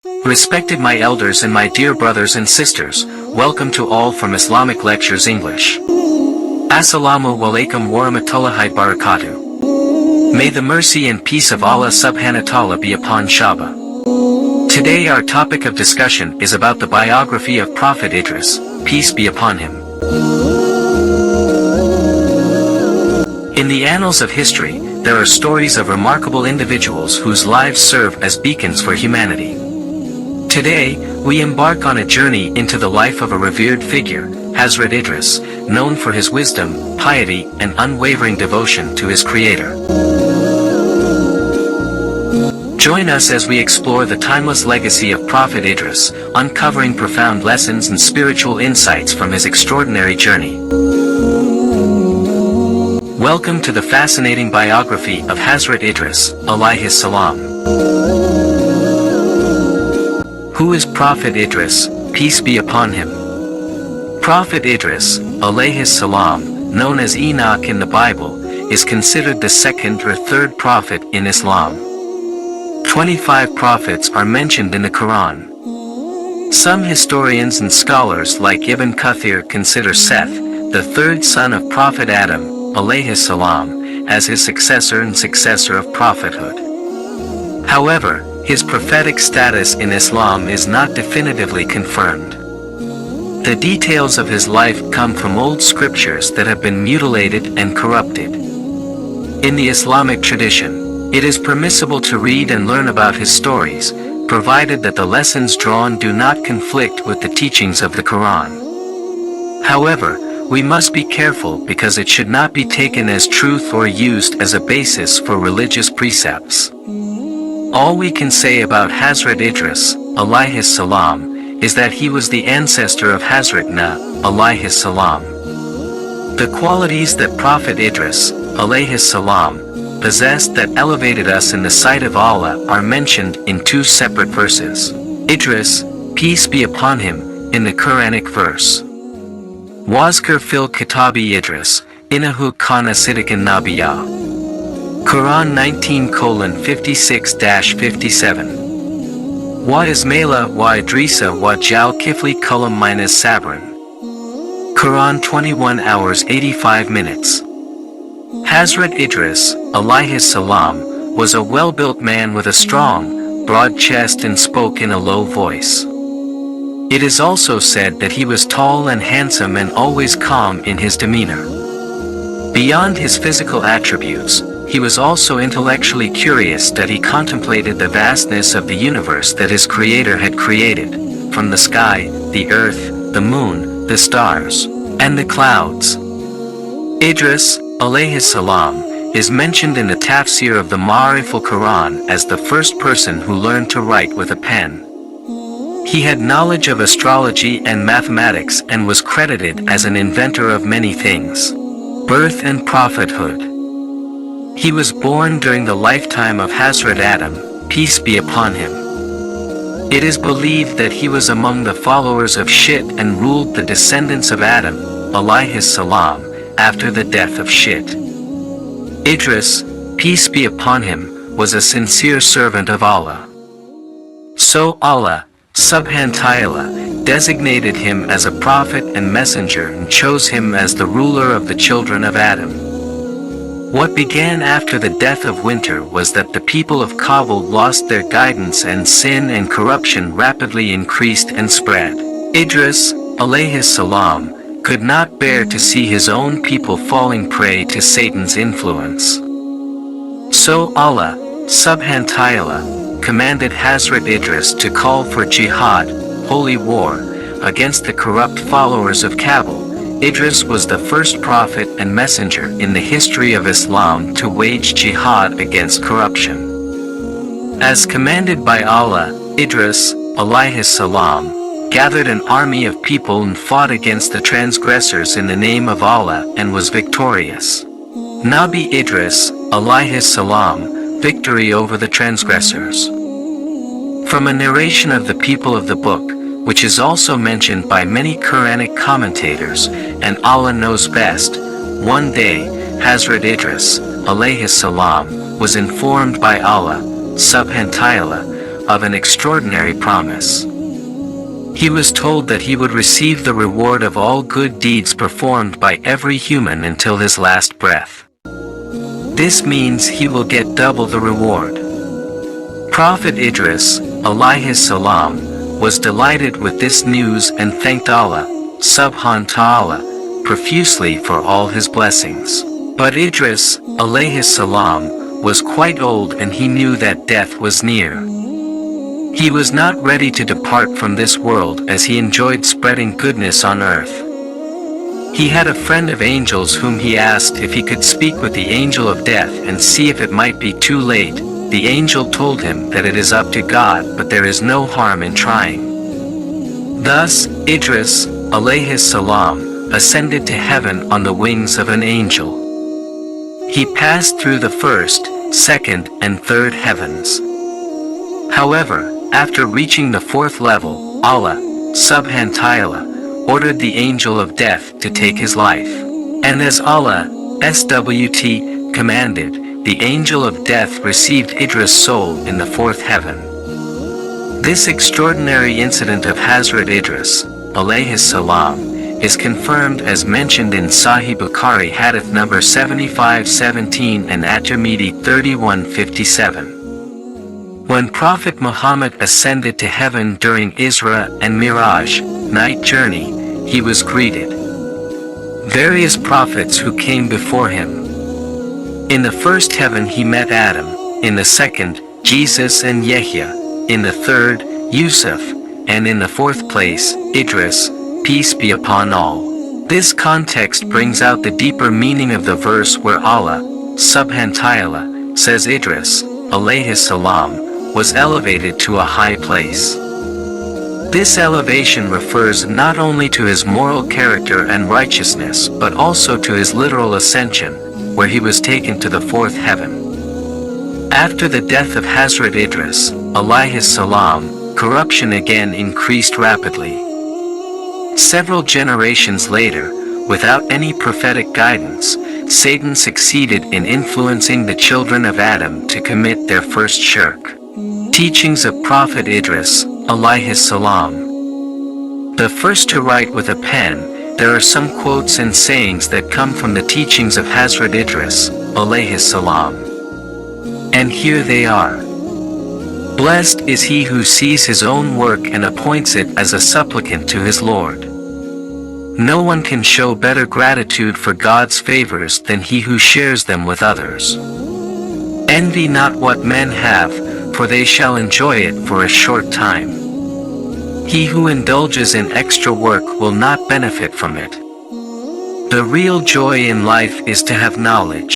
Respected my elders and my dear brothers and sisters, welcome to all from Islamic Lectures English. Assalamu alaikum warahmatullahi barakatuh. May the mercy and peace of Allah subhanahu wa ta'ala be upon Shaba. Today our topic of discussion is about the biography of Prophet Idris, peace be upon him. In the annals of history, there are stories of remarkable individuals whose lives serve as beacons for humanity. Today, we embark on a journey into the life of a revered figure, Hazrat Idris, known for his wisdom, piety, and unwavering devotion to his Creator. Join us as we explore the timeless legacy of Prophet Idris, uncovering profound lessons and spiritual insights from his extraordinary journey. Welcome to the fascinating biography of Hazrat Idris, alayhi salam. Who is Prophet Idris, peace be upon him? Prophet Idris, alayhi salam, known as Enoch in the Bible, is considered the second or third prophet in Islam. 25 prophets are mentioned in the Quran. Some historians and scholars like Ibn Kathir consider Seth, the third son of Prophet Adam, alayhi salam, as his successor and successor of prophethood. However, his prophetic status in Islam is not definitively confirmed. The details of his life come from old scriptures that have been mutilated and corrupted. In the Islamic tradition, it is permissible to read and learn about his stories, provided that the lessons drawn do not conflict with the teachings of the Quran. However, we must be careful because it should not be taken as truth or used as a basis for religious precepts. All we can say about Hazrat Idris, alayhi salam, is that he was the ancestor of Hazrat Nuh, alayhi salam. The qualities that Prophet Idris, alayhi salam, possessed that elevated us in the sight of Allah are mentioned in two separate verses. Idris, peace be upon him, in the Quranic verse. Wazkar fil kitabi Idris, innahu kana siddiqan nabiyya. Quran 19:56-57. Wa Ismaila wa Idrisa wa Jal Kifli Kulam minus Sabran. Quran 21 hours 85 minutes. Hazrat Idris, alayhi salam, was a well-built man with a strong, broad chest and spoke in a low voice. It is also said that he was tall and handsome and always calm in his demeanor. Beyond his physical attributes, he was also intellectually curious that he contemplated the vastness of the universe that his Creator had created, from the sky, the earth, the moon, the stars, and the clouds. Idris, alayhi salam, is mentioned in the tafsir of the Ma'arif al-Quran as the first person who learned to write with a pen. He had knowledge of astrology and mathematics and was credited as an inventor of many things. Birth and prophethood. He was born during the lifetime of Hazrat Adam, peace be upon him. It is believed that he was among the followers of Shit and ruled the descendants of Adam, alayhi salam, after the death of Shit. Idris, peace be upon him, was a sincere servant of Allah. So Allah, subhanahu wa ta'ala, designated him as a prophet and messenger and chose him as the ruler of the children of Adam. What began after the death of Winter was that the people of Kabul lost their guidance and sin and corruption rapidly increased and spread. Idris, alayhi salam, could not bear to see his own people falling prey to Satan's influence. So Allah, subhanahu wa ta'ala, commanded Hazrat Idris to call for jihad, holy war, against the corrupt followers of Kabul. Idris was the first prophet and messenger in the history of Islam to wage jihad against corruption. As commanded by Allah, Idris, alayhi salam, gathered an army of people and fought against the transgressors in the name of Allah and was victorious. Nabi Idris, alayhi salam, victory over the transgressors. From a narration of the people of the book, which is also mentioned by many Quranic commentators, and Allah knows best, one day, Hazrat Idris, alayhi salam, was informed by Allah, subhanahu wa ta'ala, of an extraordinary promise. He was told that he would receive the reward of all good deeds performed by every human until his last breath. This means he will get double the reward. Prophet Idris, alayhi salam, was delighted with this news and thanked Allah, subhanahu ta'ala, profusely for all his blessings. But Idris, alayhi salam, was quite old and he knew that death was near. He was not ready to depart from this world as he enjoyed spreading goodness on earth. He had a friend of angels whom he asked if he could speak with the angel of death and see if it might be too late. The angel told him that it is up to God, but there is no harm in trying. Thus, Idris, alayhi salam, ascended to heaven on the wings of an angel. He passed through the first, second, and third heavens. However, after reaching the fourth level, Allah, subhanahu ta'ala, ordered the angel of death to take his life. And as Allah, SWT, commanded, the angel of death received Idris' soul in the fourth heaven. This extraordinary incident of Hazrat Idris, alayhi salam, is confirmed as mentioned in Sahih Bukhari Hadith number 7517 and At-Tirmidhi 3157. When Prophet Muhammad ascended to heaven during Isra and Miraj, night journey, he was greeted. Various prophets who came before him. In the first heaven he met Adam, in the second, Jesus and Yahya, in the third, Yusuf, and in the fourth place, Idris, peace be upon all. This context brings out the deeper meaning of the verse where Allah, subhanahu ta'ala, says Idris, alayhi salam, was elevated to a high place. This elevation refers not only to his moral character and righteousness but also to his literal ascension, where he was taken to the fourth heaven. After the death of Hazrat Idris, alayhi salam, corruption again increased rapidly. Several generations later, without any prophetic guidance, Satan succeeded in influencing the children of Adam to commit their first shirk. Teachings of Prophet Idris, alayhi salam. The first to write with a pen, there are some quotes and sayings that come from the teachings of Hazrat Idris, alayhi salam. And here they are. Blessed is he who sees his own work and appoints it as a supplicant to his Lord. No one can show better gratitude for God's favors than he who shares them with others. Envy not what men have, for they shall enjoy it for a short time. He who indulges in extra work will not benefit from it. The real joy in life is to have knowledge.